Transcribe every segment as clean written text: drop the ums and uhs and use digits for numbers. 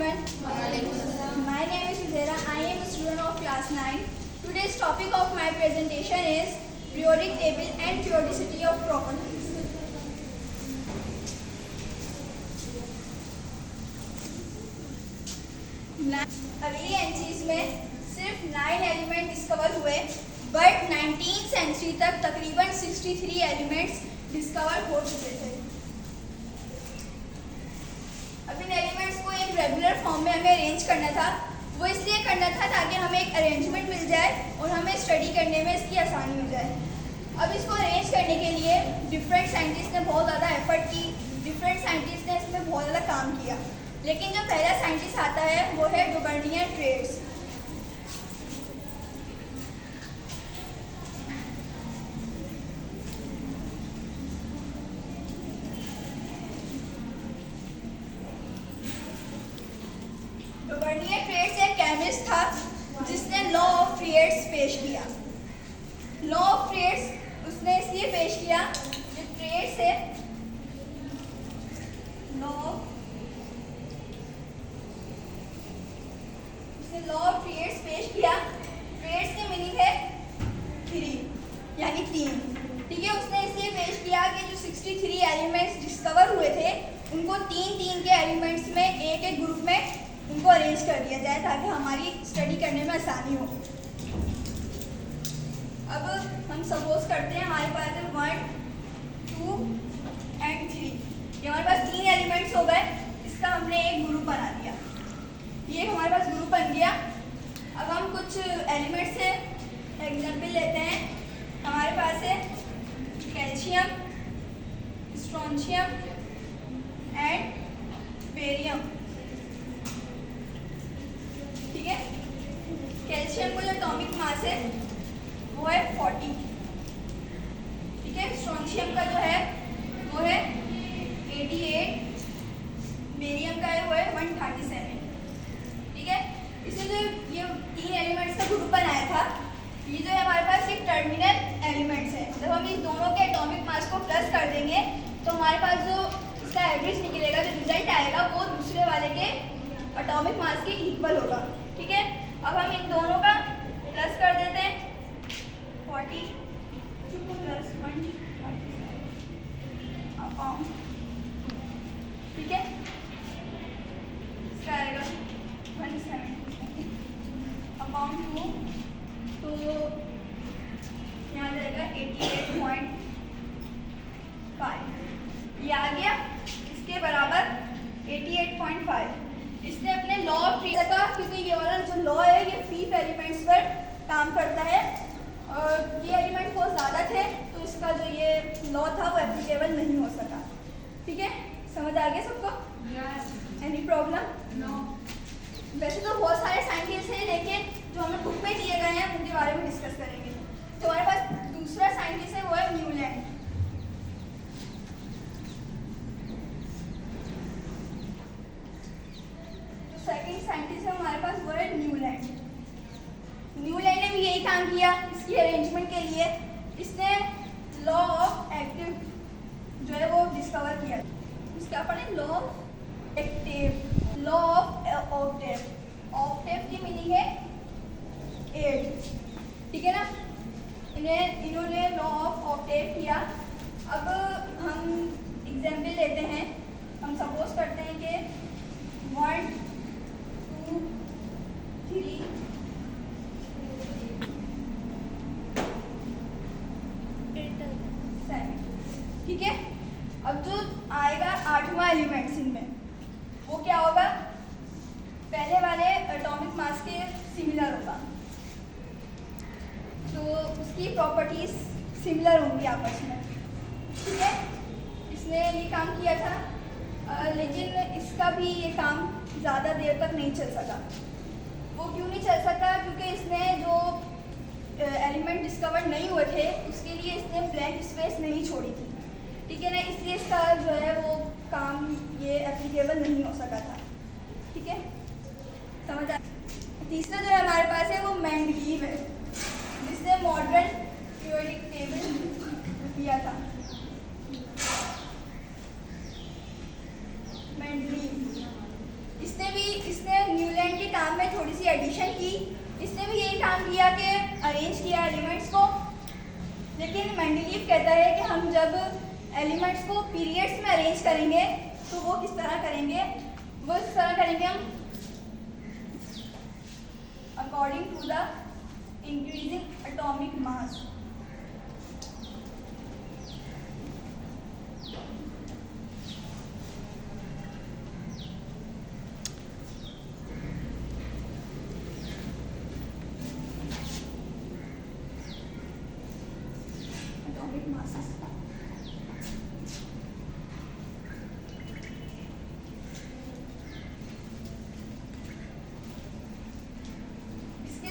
everyone. My name is Zera. I am a student of class 9. Today's topic of my presentation is periodic table and periodicity of properties. अगली entries में सिर्फ 9 element discover हुए, but 19th century तक तकरीबन 63 elements discover हो चुके थे। अब इन एलिमेंट्स को एक रेगुलर फॉर्म में हमें अरेंज करना था। वो इसलिए करना था ताकि हमें एक अरेंजमेंट मिल जाए और हमें स्टडी करने में इसकी आसानी हो जाए। अब इसको अरेंज करने के लिए डिफरेंट साइंटिस्ट ने बहुत ज़्यादा एफर्ट की, डिफरेंट साइंटिस्ट ने इसमें बहुत ज़्यादा काम किया। लेकिन जो पहला साइंटिस्ट आता है वो है डुवर्नियर ट्रेड्स। डुवर्नियर ट्रेड्स एक केमिस्ट था जिसने लॉ ऑफ ट्रेड्स पेश किया। लॉ ऑफ ट्रेड्स उसने इसलिए पेश किया कि ट्रेड्स है लॉ ऑफ ट्रेड्स पेश किया। ट्रेड्स की मीनिंग है 3 यानी 3, ठीक है। उसने इसलिए पेश किया कि जो 63 एलिमेंट्स डिस्कवर हुए थे उनको 3-3 के एलिमेंट्स में एक ग्रुप में उनको अरेंज कर दिया जाए ताकि हमारी स्टडी करने में आसानी हो। अब हम सपोज करते हैं हमारे पास है 1, 2 एंड 3। ये हमारे पास 3 एलिमेंट्स हो गए। इसका हमने एक ग्रुप बना दिया। ये हमारे पास ग्रुप बन गया। अब हम कुछ एलिमेंट से एग्जाम्पल लेते हैं। हमारे पास है कैल्शियम, स्ट्रोंशियम एंड बेरियम, ठीक है। कैल्शियम का जो एटॉमिक मास है वो है 40, ठीक है। स्ट्रोंशियम का जो है वो है 88, बेरियम का है वो है 137, ठीक है। इससे जो ये 3 एलिमेंट्स का ग्रुप बनाया था, ये जो है हमारे पास एक टर्मिनल एलिमेंट्स है। जब हम इस दोनों के एटॉमिक मास को प्लस कर देंगे तो हमारे पास जो इसका एवरेज निकलेगा, जो रिजल्ट आएगा वो दूसरे वाले के एटॉमिक मास के इक्वल होगा, ठीक है। अब हम इन दोनों का प्लस कर देते हैं 40 प्लस 1, ठीक है। इसका आएगा 170 अपॉन 2, तो यहाँ जाएगा 88.5, ये आ गया इसके बराबर 88.5। इसने अपने लॉ ऑफ ट्रेड्स का, क्योंकि ये वाला जो लॉ है ये 3 एलिमेंट्स पर काम करता है और ये एलिमेंट बहुत ज़्यादा थे तो इसका जो ये लॉ था वो एप्लीकेबल नहीं हो सका, ठीक है। समझ आ गया सबको? Any problem? नो। वैसे तो बहुत सारे साइंटिस्ट हैं लेकिन जो हमें बुक में दिए गए हैं उनके बारे में डिस्कस करेंगे। तो हमारे पास दूसरा साइंटिस्ट है वो है न्यूलैंड। जो सेकंड साइंटिस्ट है हमारे पास वो है न्यूलैंड। न्यूलैंड ने भी यही काम किया इसकी अरेंजमेंट के लिए। इसने लॉ ऑफ एक्टिव जो है वो डिस्कवर किया। इसका पढ़े law of active, law of Octave. Octave की मीनिंग है 8, ठीक है ना। इन्होंने लॉ ऑफ ऑक्टेव किया। अब हम एग्जाम्पल लेते हैं। हम सपोज करते हैं कि 1, 2, 3, 7, ठीक है। अब जो आएगा 8वां एलिमेंट्स इनमें वो क्या होगा, पहले वाले एटॉमिक मास के सिमिलर होगा, तो उसकी प्रॉपर्टीज सिमिलर होंगी आपस में, ठीक है। इसने ये काम किया था लेकिन इसका भी ये काम ज़्यादा देर तक नहीं चल सका। वो क्यों नहीं चल सका? क्योंकि इसने जो एलिमेंट डिस्कवर नहीं हुए थे उसके लिए इसने ब्लैंक स्पेस नहीं छोड़ी थी, ठीक है ना। इसलिए इसका जो है वो काम ये एप्लीकेबल नहीं हो सका था, ठीक है। समझ आ? तीसरा जो है हमारे पास है वो मेंडलीव है जिसने मॉडर्न पीरियोडिक टेबल दिया था। मेंडलीव इसने ने थोड़ी सी एडिशन की, इसने भी यही काम किया कि अरेंज किया एलिमेंट्स को। लेकिन मेंडलीव कहता है कि हम जब एलिमेंट्स को पीरियड्स में अरेंज करेंगे तो वो किस तरह करेंगे, वो इस तरह करेंगे हम according to the increasing atomic mass.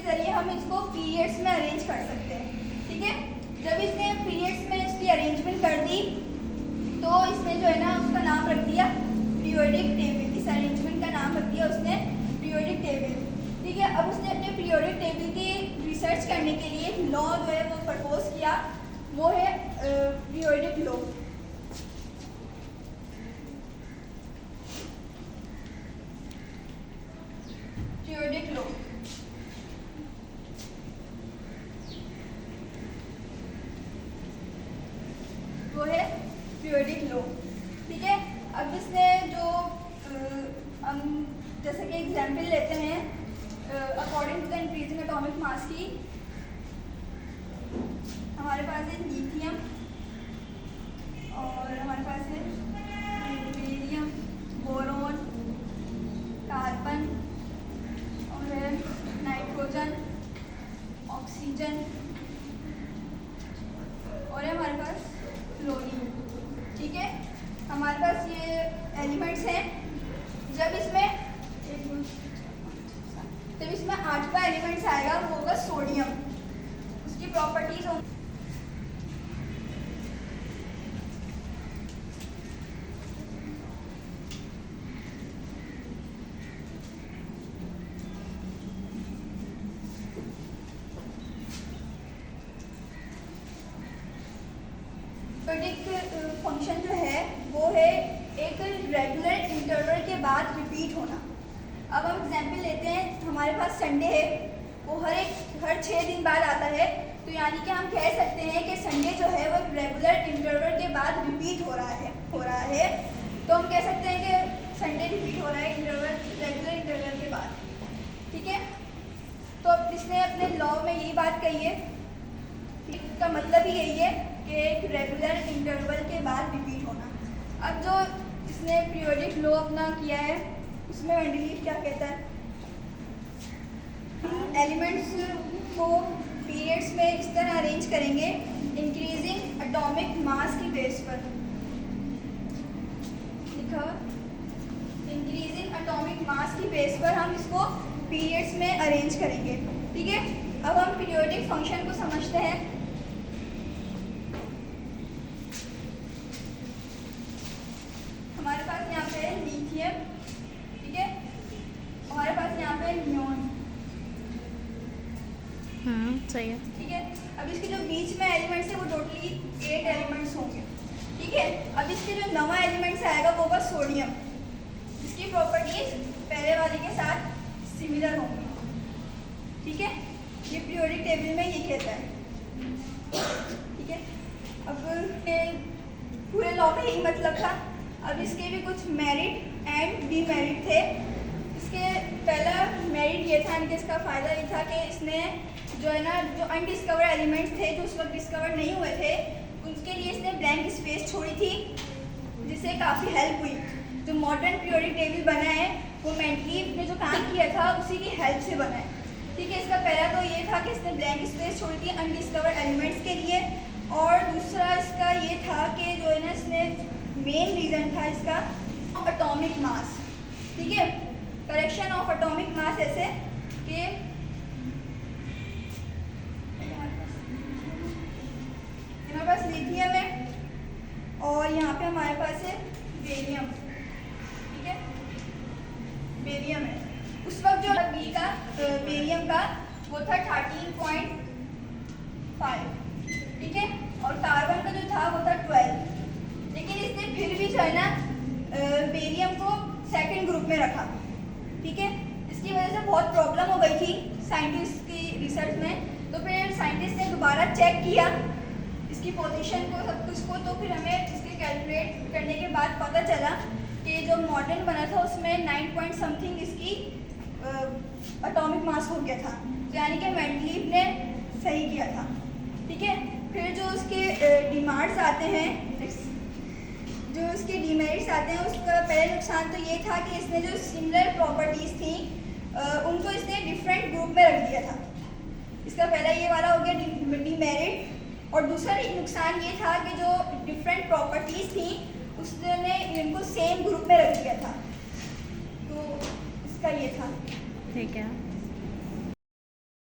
जरिए हम इसको पीरियड्स में अरेंज कर सकते हैं। ठीक है, जब इसने पीरियड्स में इसकी अरेंजमेंट कर दी तो इसने जो है ना उसका नाम रख दिया पीरियोडिक टेबल। इस अरेंजमेंट का नाम रख दिया उसने पीरियोडिक टेबल। ठीक है, अब उसने अपने पीरियोडिक टेबल की रिसर्च करने के लिए एक लॉ जो है वो प्रपोज किया, वो है पीरियोडिक लॉ। पीरियोडिक लॉ वो है पीरियोडिक लॉ। ठीक है, अब इसने जो हम जैसे कि एग्जाम्पल लेते हैं according to the increasing atomic mass की, हमारे पास है लिथियम और हमारे पास है बेरियम, बोरॉन, कार्बन और है नाइट्रोजन, ऑक्सीजन और है हमारे पास क्लोरीन। ठीक है, हमारे पास ये एलिमेंट्स हैं। जब इसमें आठवां एलिमेंट्स आएगा वो होगा सोडियम। उसकी प्रॉपर्टीज होंगी पीरियोडिक फंक्शन जो है वो है एक रेगुलर इंटरवल के बाद रिपीट होना। अब हम एग्जाम्पल लेते हैं, हमारे पास संडे है, वो हर 6 दिन बाद आता है, तो यानी कि हम कह सकते हैं कि संडे जो है वो रेगुलर इंटरवल के बाद रिपीट हो रहा है। तो हम कह सकते हैं कि संडे रिपीट हो रहा है रेगुलर इंटरवल के बाद। ठीक है, तो अब इसने अपने लॉ में यही बात कही है, इसका मतलब ही यही है कि एक रेगुलर इंटरवल के बाद रिपीट होना। अब जो इसने पीरियोडिक लॉ अपना किया है उसमें मेंडलीव क्या कहता है, एलिमेंट्स को पीरियड्स में इस तरह अरेंज करेंगे इंक्रीजिंग एटॉमिक मास की बेस पर। लिखा इंक्रीजिंग एटॉमिक मास की बेस पर हम इसको पीरियड्स में अरेंज करेंगे। ठीक है, अब हम पीरियोडिक फंक्शन को समझते हैं। हमारे पास यहाँ पे है लिथियम, ठीक है, हमारे पास यहाँ पे नियॉन। सही है। ठीक है, अब इसके जो बीच में एलिमेंट्स है वो टोटली 8 एलिमेंट्स होंगे। ठीक है, अब इसके जो नवा एलिमेंट्स आएगा वो होगा सोडियम। इसकी प्रॉपर्टीज पहले वाले के साथ सिमिलर होंगी। ठीक है, ये पीरियोडिक टेबल में ये कहता है। ठीक है, अब पूरे लॉ का यही मतलब था। अब इसके भी कुछ मेरिट एंड डीमेरिट थे। इसके पहला मेरिट ये था, कि इसका फ़ायदा ये था कि इसने जो है ना जो अनडिस्कवर्ड एलिमेंट्स थे जो उस वक्त डिस्कवर नहीं हुए थे उनके लिए इसने ब्लैंक स्पेस छोड़ी थी, जिससे काफ़ी हेल्प हुई। जो मॉडर्न पीरियोडिक टेबल बना है वो मेंडलीव ने जो काम किया था उसी की हेल्प से बना है। ठीक है, इसका पहला तो ये था कि इसने ब्लैंक स्पेस छोड़ी थी अनडिस्कवर्ड एलिमेंट्स के लिए, और दूसरा इसका ये था कि जो है ना इसने मेन रीज़न था इसका एटॉमिक मास। ठीक है, करेक्शन ऑफ एटॉमिक मास ऐसे कि हमारे पास लिथियम है और यहाँ पे हमारे पास है बेरियम। ठीक है, बेरियम है। उस वक्त जो बी का बेरियम का वो था 13.5। ठीक है, और कार्बन का जो था वो था 12। लेकिन इसने फिर भी जो है ना बेरियम को सेकंड ग्रुप में रखा। ठीक है, इसकी वजह से बहुत प्रॉब्लम हो गई थी साइंटिस्ट की रिसर्च में। तो फिर साइंटिस्ट ने दोबारा चेक किया इसकी पोजीशन को, सब कुछ को। तो फिर हमें इसके कैलकुलेट करने के बाद पता चला कि जो मॉडर्न बना था उसमें 9 पॉइंट समथिंग इसकी एटॉमिक मास हो गया था। तो यानी कि मेंडलीव ने सही किया था। ठीक है, फिर जो उसके डिमांड्स आते हैं, जो उसके डिमेरिट्स आते हैं, उसका पहले नुकसान तो ये था कि इसने जो सिमिलर प्रॉपर्टीज़ थी उनको इसने डिफरेंट ग्रुप में रख दिया था। इसका पहला ये वाला हो गया डिमेरिट। और दूसरा नुकसान ये था कि जो डिफरेंट प्रॉपर्टीज़ थी उसने इनको सेम ग्रुप में रख दिया था। तो इसका ये था। ठीक है।